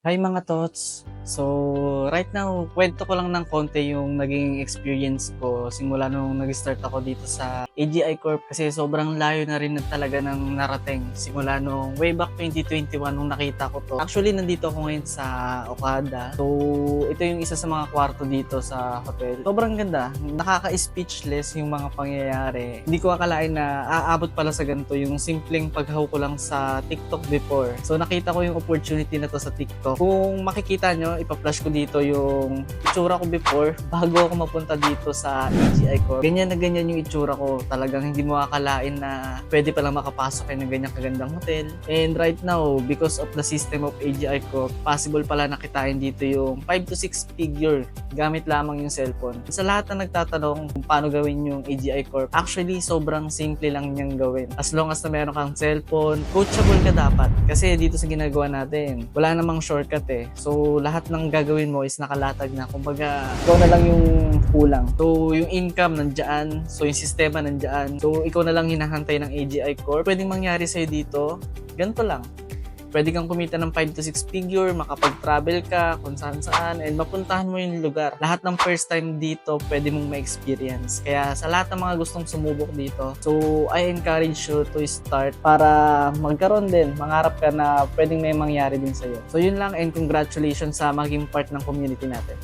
Hi mga tots! So, right now, kwento ko lang ng konti yung naging experience ko simula nung nag-start ako dito sa AGI Corp kasi sobrang layo na rin na talaga ng narating simula nung way back 2021 nung nakita ko to. Actually, nandito ako ngayon sa Okada. So, ito yung isa sa mga kwarto dito sa hotel. Sobrang ganda. Nakaka-speechless yung mga pangyayari. Hindi ko akalain na aabot pala sa ganito yung simpleng paghaw ko lang sa TikTok before. So, nakita ko yung opportunity na to sa TikTok. Kung makikita nyo, ipa-flash ko dito yung itsura ko before bago ako mapunta dito sa AGI Corp. Ganyan na ganyan yung itsura ko. Talagang hindi mo akalain na pwede palang makapasok kayo ng ganyang kagandang hotel. And right now, because of the system of AGI Corp, possible pala nakitain dito yung 5 to 6 figure gamit lamang yung cellphone. Sa lahat na nagtatanong kung paano gawin yung AGI Corp, actually sobrang simple lang niyang gawin. As long as na meron kang cellphone, coachable ka dapat. Kasi dito sa ginagawa natin, wala namang shortcut eh. So, lahat ng gagawin mo is nakalatag na. Kumbaga, ikaw na lang yung kulang. So, yung income nandyan. So, yung sistema nandyan. So, ikaw na lang hinahantay ng AGI Corp. Pwedeng mangyari sa'yo dito, ganito lang. Pwede kang kumita ng 5 to 6 figure, makapag-travel ka kung saan-saan, and mapuntahan mo yung lugar. Lahat ng first time dito, pwede mong ma-experience. Kaya sa lahat ng mga gustong sumubok dito, so I encourage you to start para magkaroon din, mangarap ka na pwedeng may mangyari din sa'yo. So yun lang, and congratulations sa maging part ng community natin.